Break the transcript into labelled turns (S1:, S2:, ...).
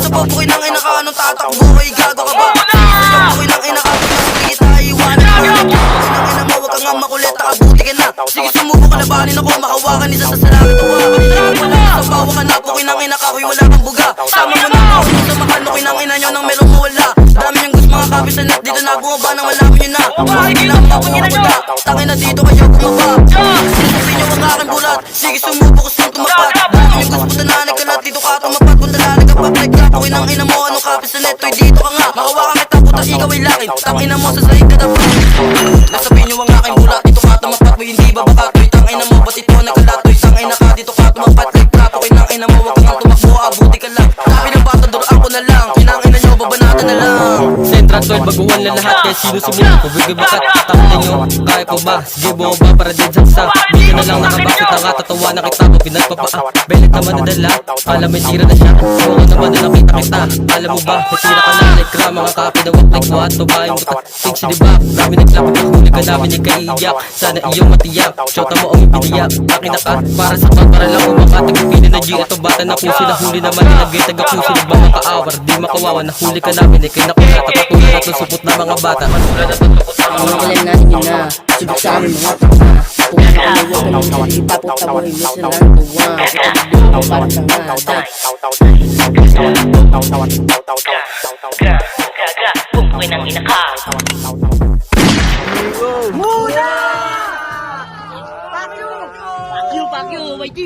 S1: Sabaw ko ng ina ka, anong tatakbo kay gago ka ba? Sabaw ko ng ina ka, hindi kita iiwanan ko. Ng ina mo, wag ka nga makulit, nakabuti ka na. Sige sumubo ka, labanin ako, makawakan isa sa salamin tuwa. Sabaw ka na po, kinang ina ka, kuy wala kang buga. Sama mo na ako, sa makano, kinang ina nyo nang meron mo wala. Dami yung gusto mga kapi sa net, dito na bumaba nang malaman nyo na. Kailangan pa kung mabuta, tangin na dito kayo bumaba. Sinasabin nyo ang aking bulat, sige sumubo ko saan tumapat. Dami yung gusto tananig ka lahat, dito ka tumapat. Kung dalalag ka pag-like ka, kung inang ina mo, anong kapi sa net, to'y dito ka nga. Makawakan kita, puta ikaw ay lakit, tangin na mo sa sahig ka na pa. Nasabihin nyo ang aking bulat, dito ka tumapat, may hindi ba baka to'y tangin na mo, ba't ito nagkalat, to'y tangin na ka, dito ka tumapat. Like ka, kung inang ina mo, wag ka nga tumakbo, abuti ka lang. Sabi ng bata, duro ako na lang, kinang ina nyo, babanatan na lang.
S2: Central 12, baguhan na lahat, kaya sino sumulat, kubigay bakat, tangin nyo, kaya ko ba, sige bumaba para din sa di ka na lang nakabakit, nakatatawa na kita, pinagpapaa, belit naman na dala, alam may tira na siya, oo naman na nakita kita, alam mo ba, natira ka na, like ra, mga kapi na wak, like what, babaeng buta, think siya diba, dami naglapit, naghuli ka namin, nagkaiiyak, sana iyong matiyak, shota mo ang ipiniyak, akin na ka, para sa kan, para lang umakat, nagpili na G, ito bata na pusi, nahuli naman, nilagay, taga-pusi, nagbang makaawar, di makawawa, nahuli ka namin, ikay nakulat, takatulan at susupot na mga bata, matulad at tutukot sa mga bata.
S3: Alam natin yun na, subok sa amin mga tanga. Kung ano ang huwag ka nang hindi paputaboy mo sa lang tuwa. Ito mo parang tangata.
S4: Bungkoy ng ina ka.
S1: Muna!
S4: Fuck you, YT!